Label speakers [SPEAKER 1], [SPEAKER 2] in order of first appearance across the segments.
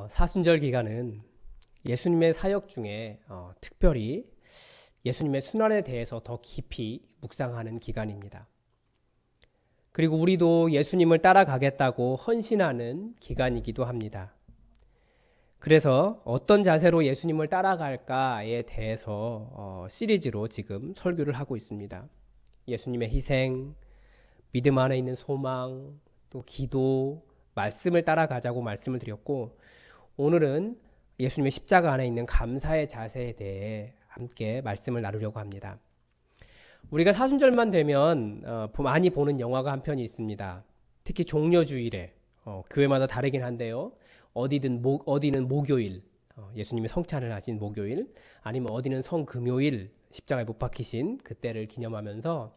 [SPEAKER 1] 사순절 기간은 예수님의 사역 중에 특별히 예수님의 순환에 대해서 더 깊이 묵상하는 기간입니다. 그리고 우리도 예수님을 따라가겠다고 헌신하는 기간이기도 합니다. 그래서 어떤 자세로 예수님을 따라갈까에 대해서 시리즈로 지금 설교를 하고 있습니다. 예수님의 희생, 믿음 안에 있는 소망, 또 기도, 말씀을 따라가자고 말씀을 드렸고, 오늘은 예수님의 십자가 안에 있는 감사의 자세에 대해 함께 말씀을 나누려고 합니다. 우리가 사순절만 되면 많이 보는 영화가 한 편이 있습니다. 특히 종려주일에 교회마다 다르긴 한데요. 어디는 목요일, 예수님이 성찬을 하신 목요일, 아니면 어디는 성금요일 십자가에 못 박히신 그때를 기념하면서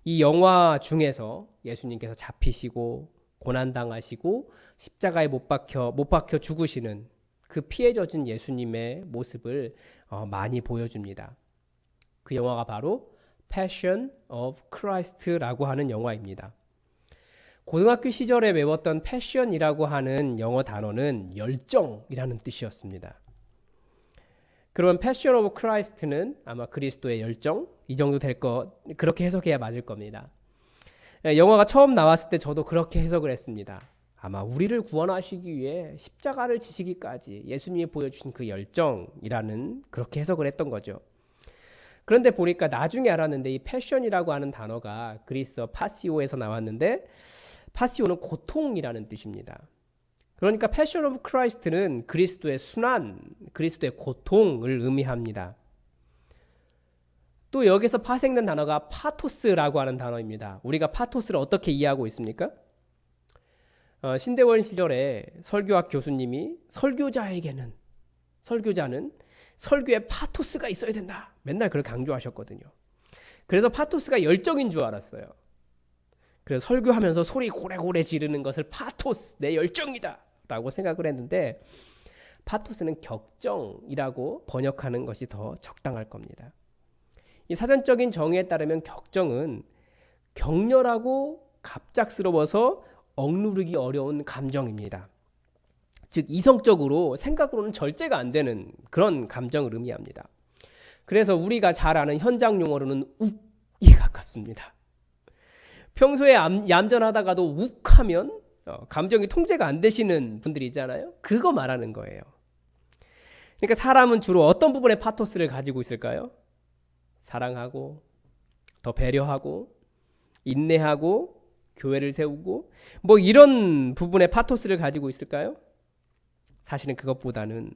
[SPEAKER 1] 이 영화 중에서 예수님께서 잡히시고 고난당하시고 십자가에 못 박혀 죽으시는 그 피에 젖은 예수님의 모습을 많이 보여줍니다. 그 영화가 바로 Passion of Christ라고 하는 영화입니다. 고등학교 시절에 외웠던 passion이라고 하는 영어 단어는 열정이라는 뜻이었습니다. 그러면 Passion of Christ는 아마 그리스도의 열정 이 정도 될 그렇게 해석해야 맞을 겁니다. 영화가 처음 나왔을 때 저도 그렇게 해석을 했습니다. 아마 우리를 구원하시기 위해 십자가를 지시기까지 예수님이 보여주신 그 열정이라는 그렇게 해석을 했던 거죠. 그런데 보니까 나중에 알았는데 이 패션이라고 하는 단어가 그리스어 파시오에서 나왔는데 파시오는 고통이라는 뜻입니다. 그러니까 패션 오브 크라이스트는 그리스도의 순환, 그리스도의 고통을 의미합니다. 또 여기서 파생된 단어가 파토스라고 하는 단어입니다. 우리가 파토스를 어떻게 이해하고 있습니까? 신대원 시절에 설교학 교수님이 설교자는 설교에 파토스가 있어야 된다. 맨날 그렇게 강조하셨거든요. 그래서 파토스가 열정인 줄 알았어요. 그래서 설교하면서 소리 고래고래 지르는 것을 파토스, 내 열정이다 라고 생각을 했는데 파토스는 격정이라고 번역하는 것이 더 적당할 겁니다. 이 사전적인 정의에 따르면 격정은 격렬하고 갑작스러워서 억누르기 어려운 감정입니다. 즉 이성적으로 생각으로는 절제가 안 되는 그런 감정을 의미합니다. 그래서 우리가 잘 아는 현장 용어로는 욱이 가깝습니다. 평소에 얌전하다가도 욱하면 감정이 통제가 안 되시는 분들이 있잖아요. 그거 말하는 거예요. 그러니까 사람은 주로 어떤 부분에 파토스를 가지고 있을까요? 사랑하고 더 배려하고 인내하고 교회를 세우고 뭐 이런 부분에 파토스를 가지고 있을까요? 사실은 그것보다는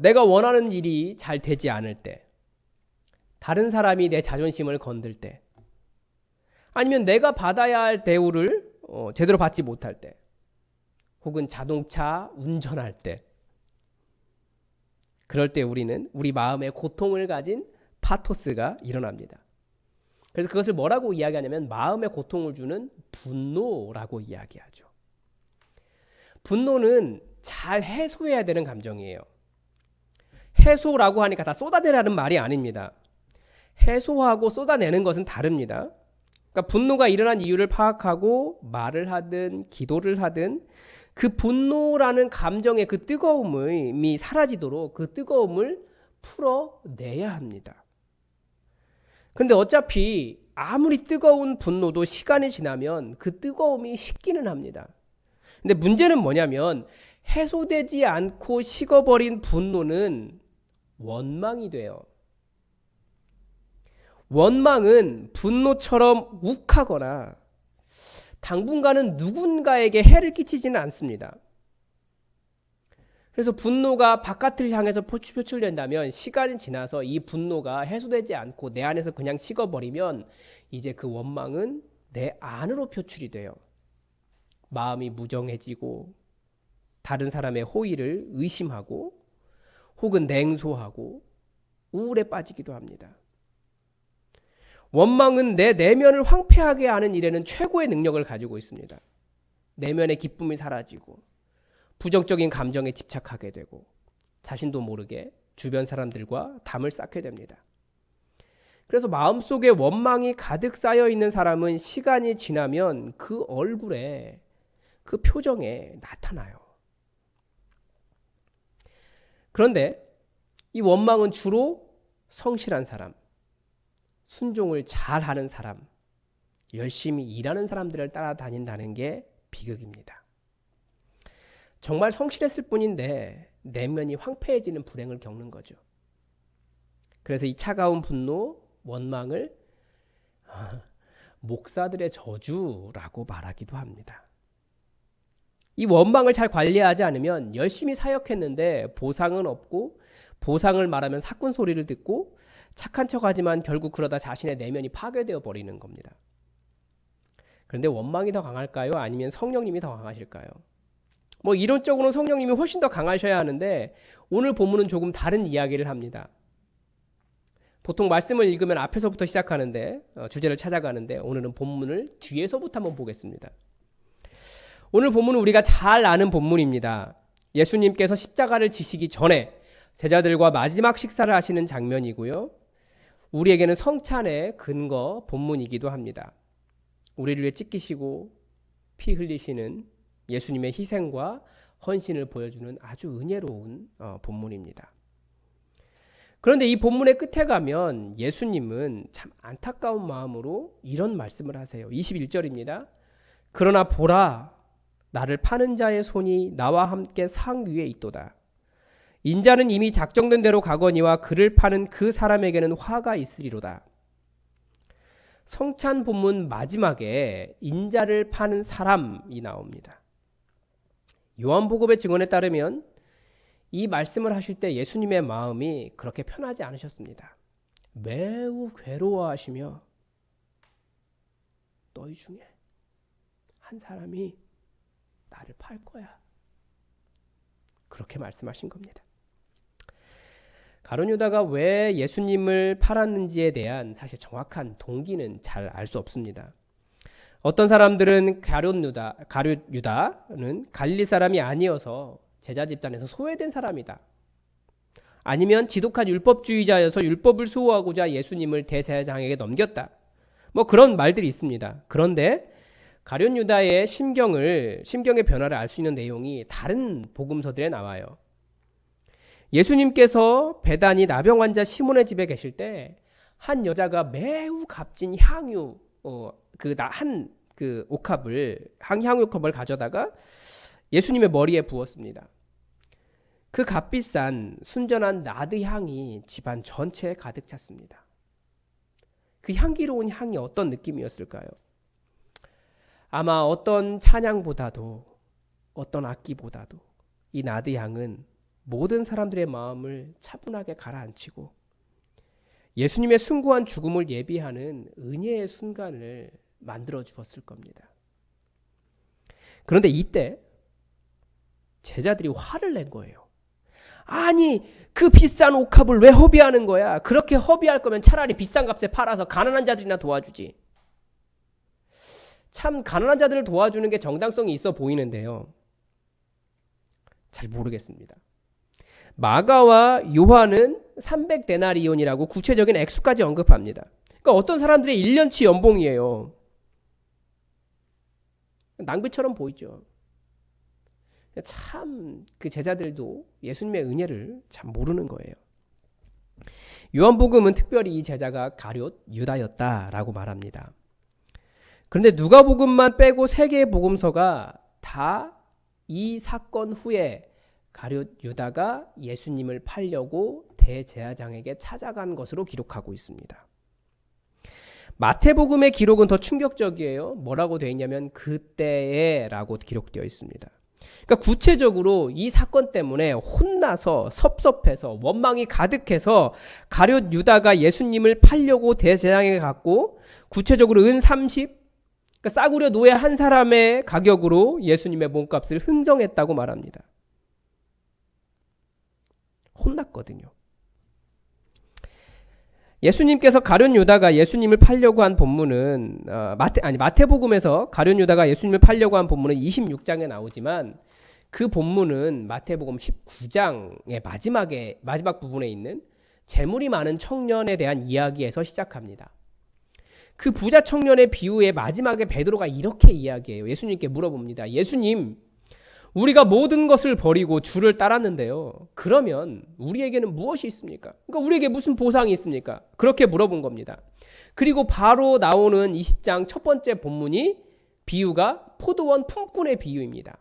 [SPEAKER 1] 내가 원하는 일이 잘 되지 않을 때, 다른 사람이 내 자존심을 건들 때, 아니면 내가 받아야 할 대우를 제대로 받지 못할 때, 혹은 자동차 운전할 때, 그럴 때 우리는 우리 마음에 고통을 가진 파토스가 일어납니다. 그래서 그것을 뭐라고 이야기하냐면 마음에 고통을 주는 분노라고 이야기하죠. 분노는 잘 해소해야 되는 감정이에요. 해소라고 하니까 다 쏟아내라는 말이 아닙니다. 해소하고 쏟아내는 것은 다릅니다. 그러니까 분노가 일어난 이유를 파악하고 말을 하든 기도를 하든 그 분노라는 감정의 그 뜨거움이 사라지도록 그 뜨거움을 풀어내야 합니다. 그런데 어차피 아무리 뜨거운 분노도 시간이 지나면 그 뜨거움이 식기는 합니다. 근데 문제는 뭐냐면 해소되지 않고 식어버린 분노는 원망이 돼요. 원망은 분노처럼 욱하거나 당분간은 누군가에게 해를 끼치지는 않습니다. 그래서 분노가 바깥을 향해서 표출된다면 시간이 지나서 이 분노가 해소되지 않고 내 안에서 그냥 식어버리면 이제 그 원망은 내 안으로 표출이 돼요. 마음이 무정해지고 다른 사람의 호의를 의심하고 혹은 냉소하고 우울에 빠지기도 합니다. 원망은 내 내면을 황폐하게 하는 일에는 최고의 능력을 가지고 있습니다. 내면의 기쁨이 사라지고 부정적인 감정에 집착하게 되고 자신도 모르게 주변 사람들과 담을 쌓게 됩니다. 그래서 마음속에 원망이 가득 쌓여 있는 사람은 시간이 지나면 그 얼굴에 그 표정에 나타나요. 그런데 이 원망은 주로 성실한 사람, 순종을 잘하는 사람, 열심히 일하는 사람들을 따라다닌다는 게 비극입니다. 정말 성실했을 뿐인데 내면이 황폐해지는 불행을 겪는 거죠. 그래서 이 차가운 분노, 원망을 목사들의 저주라고 말하기도 합니다. 이 원망을 잘 관리하지 않으면 열심히 사역했는데 보상은 없고, 보상을 말하면 사꾼 소리를 듣고 착한 척하지만 결국 그러다 자신의 내면이 파괴되어 버리는 겁니다. 그런데 원망이 더 강할까요? 아니면 성령님이 더 강하실까요? 이론적으로는 성령님이 훨씬 더 강하셔야 하는데 오늘 본문은 조금 다른 이야기를 합니다. 보통 말씀을 읽으면 앞에서부터 시작하는데 주제를 찾아가는데 오늘은 본문을 뒤에서부터 한번 보겠습니다. 오늘 본문은 우리가 잘 아는 본문입니다. 예수님께서 십자가를 지시기 전에 제자들과 마지막 식사를 하시는 장면이고요. 우리에게는 성찬의 근거 본문이기도 합니다. 우리를 위해 찢기시고 피 흘리시는 예수님의 희생과 헌신을 보여주는 아주 은혜로운 본문입니다. 그런데 이 본문의 끝에 가면 예수님은 참 안타까운 마음으로 이런 말씀을 하세요. 21절입니다. 그러나 보라, 나를 파는 자의 손이 나와 함께 상 위에 있도다. 인자는 이미 작정된 대로 가거니와 그를 파는 그 사람에게는 화가 있으리로다. 성찬 본문 마지막에 인자를 파는 사람이 나옵니다. 요한복음의 증언에 따르면 이 말씀을 하실 때 예수님의 마음이 그렇게 편하지 않으셨습니다. 매우 괴로워하시며 너희 중에 한 사람이 나를 팔 거야. 그렇게 말씀하신 겁니다. 가룟 유다가 왜 예수님을 팔았는지에 대한 사실 정확한 동기는 잘 알 수 없습니다. 어떤 사람들은 가룟 유다는 갈릴리 사람이 아니어서 제자 집단에서 소외된 사람이다. 아니면 지독한 율법주의자여서 율법을 수호하고자 예수님을 대제사장에게 넘겼다. 그런 말들이 있습니다. 그런데 가룟 유다의 심경의 변화를 알 수 있는 내용이 다른 복음서들에 나와요. 예수님께서 베다니 나병 환자 시몬의 집에 계실 때 한 여자가 매우 값진 향유 향유컵을 가져다가 예수님의 머리에 부었습니다. 그 값비싼 순전한 나드 향이 집안 전체에 가득 찼습니다. 그 향기로운 향이 어떤 느낌이었을까요? 아마 어떤 찬양보다도 어떤 악기보다도 이 나드 향은 모든 사람들의 마음을 차분하게 가라앉히고 예수님의 숭고한 죽음을 예비하는 은혜의 순간을 만들어 주었을 겁니다. 그런데 이때 제자들이 화를 낸 거예요. 아니, 그 비싼 옥합을 왜 허비하는 거야? 그렇게 허비할 거면 차라리 비싼 값에 팔아서 가난한 자들이나 도와주지. 참 가난한 자들을 도와주는 게 정당성이 있어 보이는데요. 잘 모르겠습니다. 마가와 요한은 300데나리온이라고 구체적인 액수까지 언급합니다. 그러니까 어떤 사람들의 1년치 연봉이에요. 낭비처럼 보이죠. 참 그 제자들도 예수님의 은혜를 참 모르는 거예요. 요한복음은 특별히 이 제자가 가룟 유다였다라고 말합니다. 그런데 누가복음만 빼고 3개의 복음서가 다 이 사건 후에 가룟 유다가 예수님을 팔려고 대제사장에게 찾아간 것으로 기록하고 있습니다. 마태복음의 기록은 더 충격적이에요. 뭐라고 되어 있냐면 그때에 라고 기록되어 있습니다. 그러니까 구체적으로 이 사건 때문에 혼나서 섭섭해서 원망이 가득해서 가룟 유다가 예수님을 팔려고 대제사장에게 갔고 구체적으로 은 30, 그러니까 싸구려 노예 한 사람의 가격으로 예수님의 몸값을 흥정했다고 말합니다. 혼났거든요. 예수님께서 가룟 유다가 예수님을 팔려고 한 본문은 마태복음에서 가룟 유다가 예수님을 팔려고 한 본문은 26장에 나오지만 그 본문은 마태복음 19장의 마지막 부분에 있는 재물이 많은 청년에 대한 이야기에서 시작합니다. 그 부자 청년의 비유의 마지막에 베드로가 이렇게 이야기해요. 예수님께 물어봅니다. 예수님, 우리가 모든 것을 버리고 주를 따랐는데요. 그러면 우리에게는 무엇이 있습니까? 그러니까 우리에게 무슨 보상이 있습니까? 그렇게 물어본 겁니다. 그리고 바로 나오는 20장 첫 번째 본문이 비유가 포도원 품꾼의 비유입니다.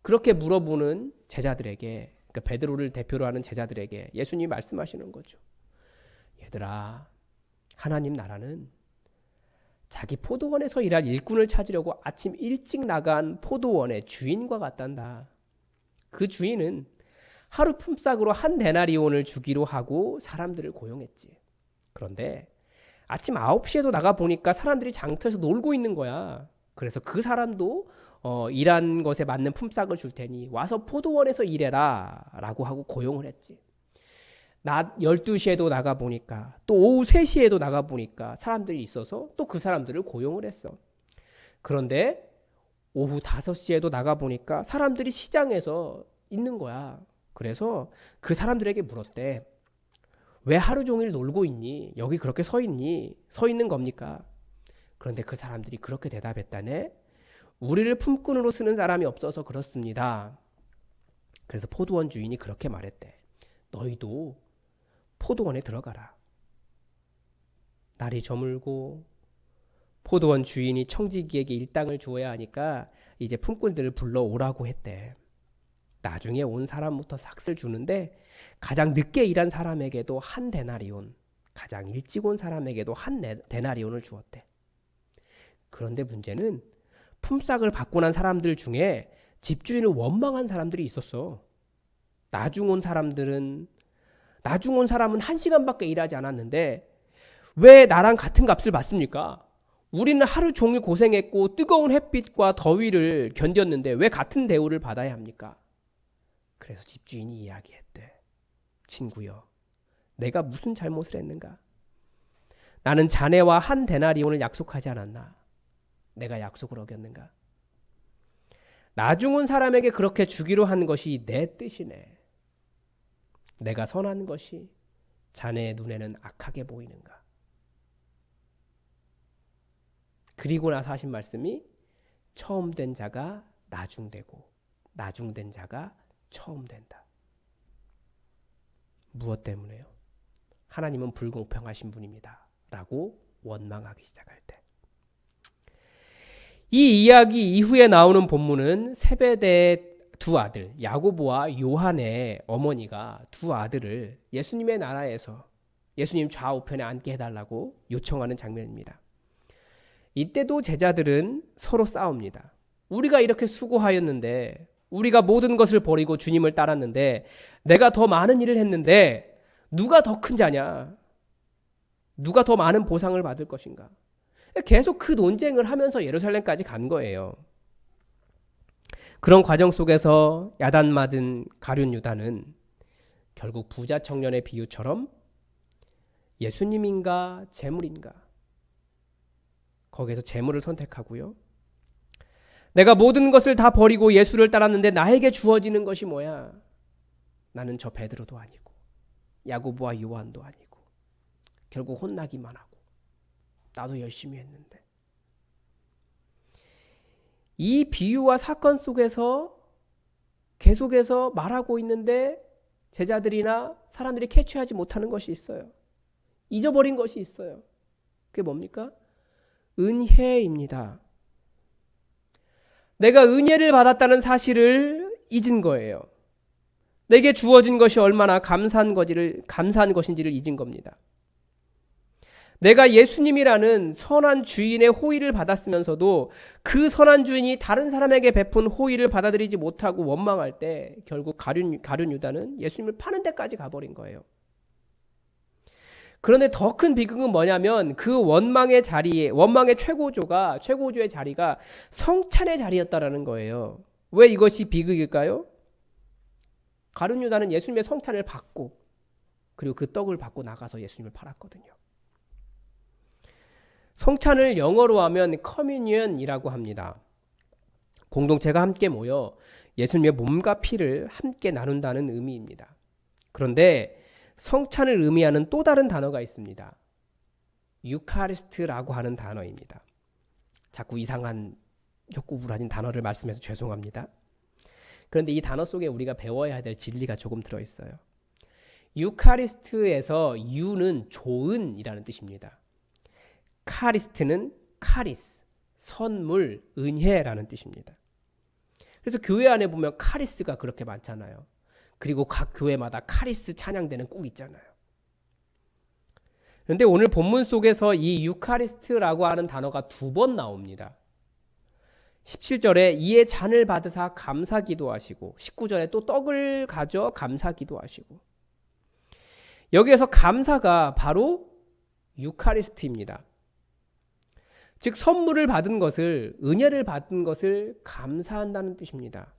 [SPEAKER 1] 그렇게 물어보는 제자들에게, 그러니까 베드로를 대표로 하는 제자들에게 예수님이 말씀하시는 거죠. 얘들아, 하나님 나라는 자기 포도원에서 일할 일꾼을 찾으려고 아침 일찍 나간 포도원의 주인과 같단다. 그 주인은 하루 품삯으로 한 데나리온을 주기로 하고 사람들을 고용했지. 그런데 아침 9시에도 나가보니까 사람들이 장터에서 놀고 있는 거야. 그래서 그 사람도 일한 것에 맞는 품삯을 줄 테니 와서 포도원에서 일해라 라고 하고 고용을 했지. 낮 12시에도 나가보니까 또 오후 3시에도 나가보니까 사람들이 있어서 또 그 사람들을 고용을 했어. 그런데 오후 5시에도 나가보니까 사람들이 시장에서 있는 거야. 그래서 그 사람들에게 물었대. 왜 하루 종일 놀고 있니? 여기 그렇게 서 있니? 서 있는 겁니까? 그런데 그 사람들이 그렇게 대답했다네. 우리를 품꾼으로 쓰는 사람이 없어서 그렇습니다. 그래서 포도원 주인이 그렇게 말했대. 너희도 포도원에 들어가라. 날이 저물고 포도원 주인이 청지기에게 일당을 주어야 하니까 이제 품꾼들을 불러오라고 했대. 나중에 온 사람부터 삭슬 주는데 가장 늦게 일한 사람에게도 한 데나리온, 가장 일찍 온 사람에게도 한 데나리온을 주었대. 그런데 문제는 품삯을 받고 난 사람들 중에 집주인을 원망한 사람들이 있었어. 나중 온 사람은 1시간밖에 일하지 않았는데 왜 나랑 같은 값을 받습니까? 우리는 하루 종일 고생했고 뜨거운 햇빛과 더위를 견뎠는데 왜 같은 대우를 받아야 합니까? 그래서 집주인이 이야기했대. 친구여, 내가 무슨 잘못을 했는가? 나는 자네와 한 데나리온을 약속하지 않았나? 내가 약속을 어겼는가? 나중 온 사람에게 그렇게 주기로 한 것이 내 뜻이네. 내가 선한 것이 자네의 눈에는 악하게 보이는가? 그리고 나서 하신 말씀이 처음 된 자가 나중되고 나중된 자가 처음 된다. 무엇 때문에요? 하나님은 불공평하신 분입니다. 라고 원망하기 시작할 때. 이 이야기 이후에 나오는 본문은 세베대의 두 아들 야고보와 요한의 어머니가 두 아들을 예수님의 나라에서 예수님 좌우편에 앉게 해달라고 요청하는 장면입니다. 이때도 제자들은 서로 싸웁니다. 우리가 이렇게 수고하였는데, 우리가 모든 것을 버리고 주님을 따랐는데, 내가 더 많은 일을 했는데 누가 더 큰 자냐? 누가 더 많은 보상을 받을 것인가? 계속 그 논쟁을 하면서 예루살렘까지 간 거예요. 그런 과정 속에서 야단 맞은 가룟 유다는 결국 부자 청년의 비유처럼 예수님인가 재물인가, 거기에서 재물을 선택하고요. 내가 모든 것을 다 버리고 예수를 따랐는데 나에게 주어지는 것이 뭐야? 나는 저 베드로도 아니고 야고보와 요한도 아니고 결국 혼나기만 하고 나도 열심히 했는데. 이 비유와 사건 속에서 계속해서 말하고 있는데 제자들이나 사람들이 캐치하지 못하는 것이 있어요. 잊어버린 것이 있어요. 그게 뭡니까? 은혜입니다. 내가 은혜를 받았다는 사실을 잊은 거예요. 내게 주어진 것이 얼마나 감사한 것인지를 잊은 겁니다. 내가 예수님이라는 선한 주인의 호의를 받았으면서도 그 선한 주인이 다른 사람에게 베푼 호의를 받아들이지 못하고 원망할 때 결국 가룟 유다는 예수님을 파는 데까지 가버린 거예요. 그런데 더 큰 비극은 뭐냐면 그 원망의 최고조의 자리가 성찬의 자리였다라는 거예요. 왜 이것이 비극일까요? 가룟 유다는 예수님의 성찬을 받고 그리고 그 떡을 받고 나가서 예수님을 팔았거든요. 성찬을 영어로 하면 커뮤니언이라고 합니다. 공동체가 함께 모여 예수님의 몸과 피를 함께 나눈다는 의미입니다. 그런데 성찬을 의미하는 또 다른 단어가 있습니다. 유카리스트라고 하는 단어입니다. 자꾸 이상한 혀구부라진 단어를 말씀해서 죄송합니다. 그런데 이 단어 속에 우리가 배워야 될 진리가 조금 들어있어요. 유카리스트에서 유는 좋은이라는 뜻입니다. 카리스트는 카리스, 선물, 은혜라는 뜻입니다. 그래서 교회 안에 보면 카리스가 그렇게 많잖아요. 그리고 각 교회마다 카리스 찬양대는 꼭 있잖아요. 그런데 오늘 본문 속에서 이 유카리스트라고 하는 단어가 2번 나옵니다. 17절에 이에 잔을 받으사 감사 기도하시고 19절에 또 떡을 가져 감사 기도하시고 여기에서 감사가 바로 유카리스트입니다. 즉 선물을 받은 것을 은혜를 받은 것을 감사한다는 뜻입니다.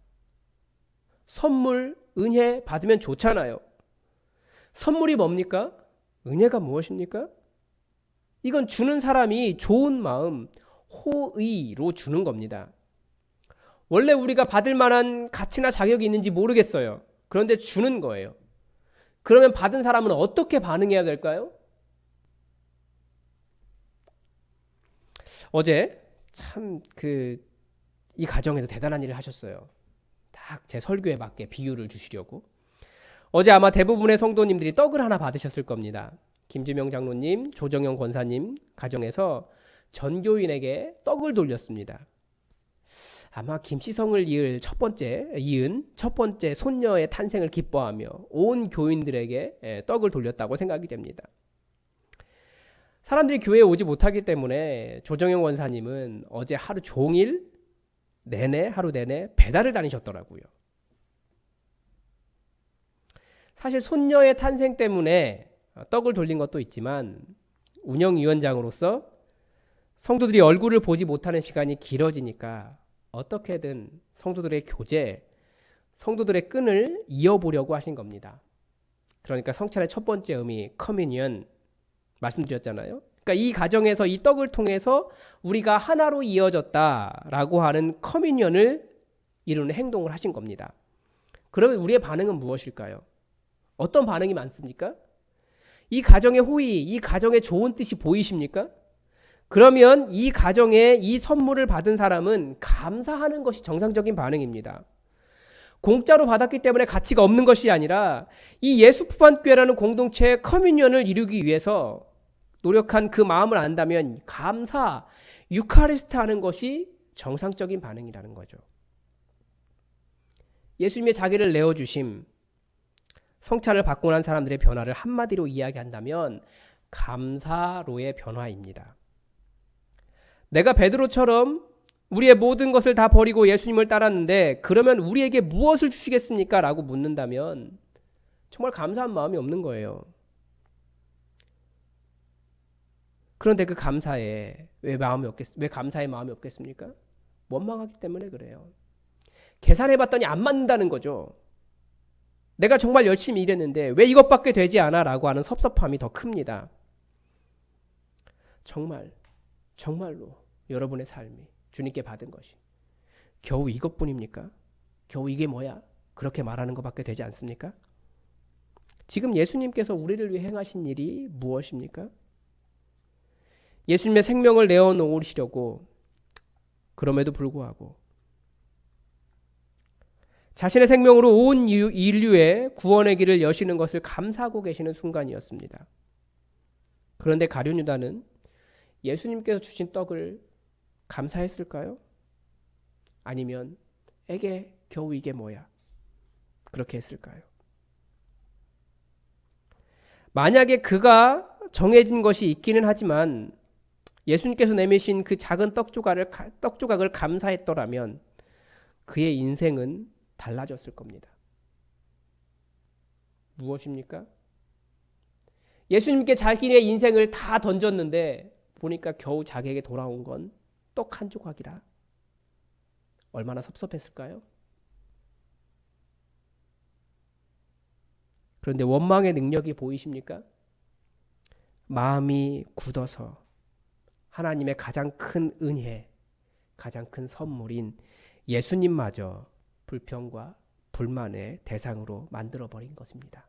[SPEAKER 1] 선물, 은혜 받으면 좋잖아요. 선물이 뭡니까? 은혜가 무엇입니까? 이건 주는 사람이 좋은 마음, 호의로 주는 겁니다. 원래 우리가 받을 만한 가치나 자격이 있는지 모르겠어요. 그런데 주는 거예요. 그러면 받은 사람은 어떻게 반응해야 될까요? 어제 참 이 가정에서 대단한 일을 하셨어요. 딱 제 설교에 맞게 비유를 주시려고. 어제 아마 대부분의 성도님들이 떡을 하나 받으셨을 겁니다. 김주명 장로님, 조정영 권사님 가정에서 전교인에게 떡을 돌렸습니다. 아마 김시성을 이은 첫 번째 손녀의 탄생을 기뻐하며 온 교인들에게 떡을 돌렸다고 생각이 됩니다. 사람들이 교회에 오지 못하기 때문에 조정영 원사님은 어제 하루 내내 배달을 다니셨더라고요. 사실 손녀의 탄생 때문에 떡을 돌린 것도 있지만 운영위원장으로서 성도들이 얼굴을 보지 못하는 시간이 길어지니까 어떻게든 성도들의 교제, 성도들의 끈을 이어보려고 하신 겁니다. 그러니까 성찬의 첫 번째 의미 커뮤니언 말씀드렸잖아요. 그러니까 이 가정에서 이 떡을 통해서 우리가 하나로 이어졌다라고 하는 커뮤니언을 이루는 행동을 하신 겁니다. 그러면 우리의 반응은 무엇일까요? 어떤 반응이 많습니까? 이 가정의 호의, 이 가정의 좋은 뜻이 보이십니까? 그러면 이 가정에 이 선물을 받은 사람은 감사하는 것이 정상적인 반응입니다. 공짜로 받았기 때문에 가치가 없는 것이 아니라 이 예수 푸반교회라는 공동체의 커뮤니언을 이루기 위해서 노력한 그 마음을 안다면 감사, 유카리스트 하는 것이 정상적인 반응이라는 거죠. 예수님의 자기를 내어주심, 성찬을 받고 난 사람들의 변화를 한마디로 이야기한다면 감사로의 변화입니다. 내가 베드로처럼 우리의 모든 것을 다 버리고 예수님을 따랐는데 그러면 우리에게 무엇을 주시겠습니까? 라고 묻는다면 정말 감사한 마음이 없는 거예요. 그런데 그 감사에 왜 감사의 마음이 없겠습니까? 원망하기 때문에 그래요. 계산해봤더니 안 맞는다는 거죠. 내가 정말 열심히 일했는데 왜 이것밖에 되지 않아? 라고 하는 섭섭함이 더 큽니다. 정말로 여러분의 삶이 주님께 받은 것이 겨우 이것뿐입니까? 겨우 이게 뭐야? 그렇게 말하는 것밖에 되지 않습니까? 지금 예수님께서 우리를 위해 행하신 일이 무엇입니까? 예수님의 생명을 내어놓으시려고 그럼에도 불구하고 자신의 생명으로 온 인류의 구원의 길을 여시는 것을 감사하고 계시는 순간이었습니다. 그런데 가룟 유다는 예수님께서 주신 떡을 감사했을까요? 아니면 겨우 이게 뭐야? 그렇게 했을까요? 만약에 그가 정해진 것이 있기는 하지만 예수님께서 내미신 그 작은 떡 조각을 감사했더라면 그의 인생은 달라졌을 겁니다. 무엇입니까? 예수님께 자기의 인생을 다 던졌는데 보니까 겨우 자기에게 돌아온 건 떡 한 조각이다. 얼마나 섭섭했을까요? 그런데 원망의 능력이 보이십니까? 마음이 굳어서 하나님의 가장 큰 은혜, 가장 큰 선물인 예수님마저 불평과 불만의 대상으로 만들어버린 것입니다.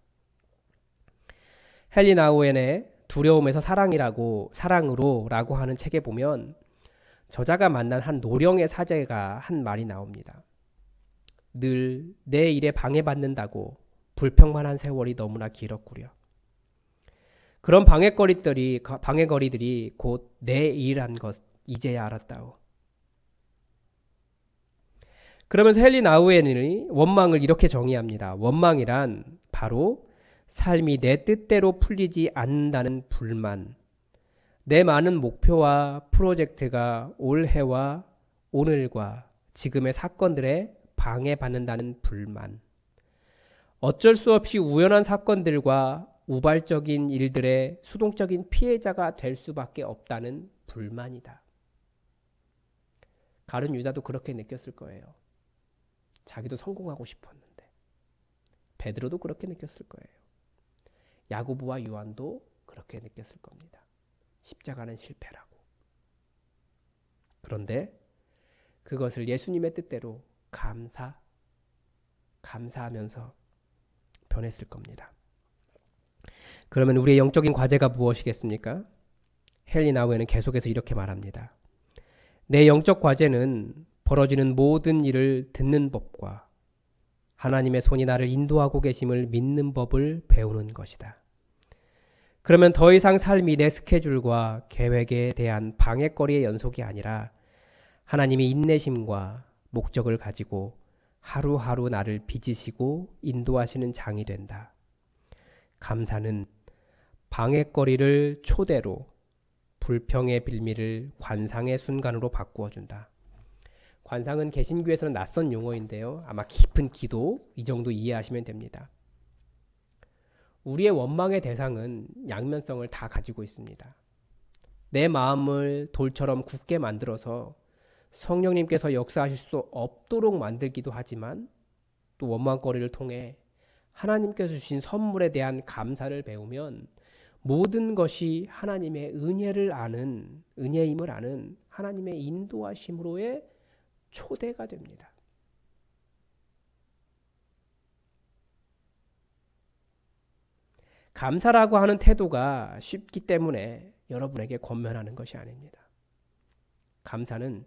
[SPEAKER 1] 헨리 나우엔의 두려움에서 사랑으로라고 하는 책에 보면 저자가 만난 한 노령의 사제가 한 말이 나옵니다. 늘 내 일에 방해받는다고 불평만한 세월이 너무나 길었구려. 그런 방해거리들이 곧 내 일이란 것 이제야 알았다오. 그러면서 헨리 나우엔이 원망을 이렇게 정의합니다. 원망이란 바로 삶이 내 뜻대로 풀리지 않는다는 불만, 내 많은 목표와 프로젝트가 올해와 오늘과 지금의 사건들에 방해받는다는 불만, 어쩔 수 없이 우연한 사건들과 우발적인 일들의 수동적인 피해자가 될 수밖에 없다는 불만이다. 가룟 유다도 그렇게 느꼈을 거예요. 자기도 성공하고 싶었는데. 베드로도 그렇게 느꼈을 거예요. 야고보와 요한도 그렇게 느꼈을 겁니다. 십자가는 실패라고. 그런데 그것을 예수님의 뜻대로 감사하면서 변했을 겁니다. 그러면 우리의 영적인 과제가 무엇이겠습니까? 헨리 나우엔은 계속해서 이렇게 말합니다. 내 영적 과제는 벌어지는 모든 일을 듣는 법과 하나님의 손이 나를 인도하고 계심을 믿는 법을 배우는 것이다. 그러면 더 이상 삶이 내 스케줄과 계획에 대한 방해거리의 연속이 아니라 하나님이 인내심과 목적을 가지고 하루하루 나를 빚으시고 인도하시는 장이 된다. 감사는 방해거리를 초대로 불평의 빌미를 관상의 순간으로 바꾸어 준다. 관상은 개신교에서는 낯선 용어인데요. 아마 깊은 기도 이 정도 이해하시면 됩니다. 우리의 원망의 대상은 양면성을 다 가지고 있습니다. 내 마음을 돌처럼 굳게 만들어서 성령님께서 역사하실 수 없도록 만들기도 하지만 또 원망거리를 통해 하나님께서 주신 선물에 대한 감사를 배우면 모든 것이 하나님의 은혜임을 아는 하나님의 인도하심으로의 초대가 됩니다. 감사라고 하는 태도가 쉽기 때문에 여러분에게 권면하는 것이 아닙니다. 감사는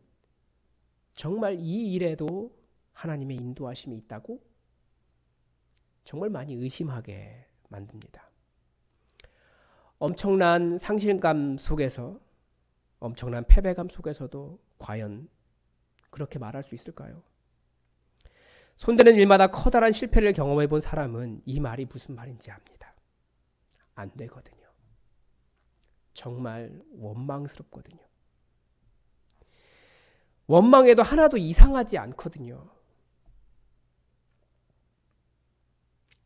[SPEAKER 1] 정말 이 일에도 하나님의 인도하심이 있다고 정말 많이 의심하게 만듭니다. 엄청난 상실감 속에서, 엄청난 패배감 속에서도 과연 그렇게 말할 수 있을까요? 손대는 일마다 커다란 실패를 경험해 본 사람은 이 말이 무슨 말인지 압니다. 안 되거든요. 정말 원망스럽거든요. 원망해도 하나도 이상하지 않거든요.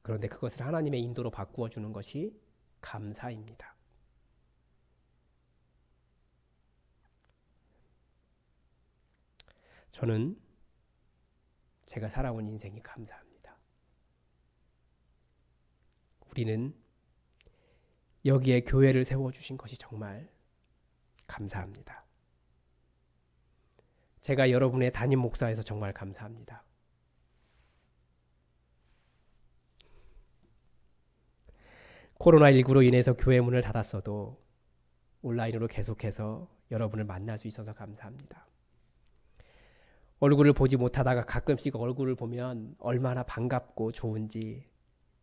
[SPEAKER 1] 그런데 그것을 하나님의 인도로 바꾸어 주는 것이 감사입니다. 저는 제가 살아온 인생이 감사합니다. 우리는 여기에 교회를 세워주신 것이 정말 감사합니다. 제가 여러분의 담임 목사에서 정말 감사합니다. 코로나19로 인해서 교회 문을 닫았어도 온라인으로 계속해서 여러분을 만날 수 있어서 감사합니다. 얼굴을 보지 못하다가 가끔씩 얼굴을 보면 얼마나 반갑고 좋은지,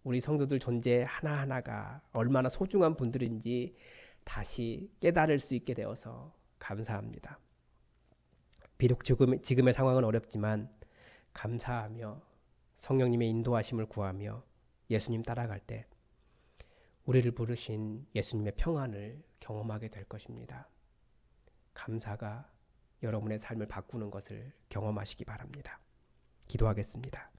[SPEAKER 1] 우리 성도들 존재 하나하나가 얼마나 소중한 분들인지 다시 깨달을 수 있게 되어서 감사합니다. 비록 지금의 상황은 어렵지만 감사하며 성령님의 인도하심을 구하며 예수님 따라갈 때 우리를 부르신 예수님의 평안을 경험하게 될 것입니다. 감사가 여러분의 삶을 바꾸는 것을 경험하시기 바랍니다. 기도하겠습니다.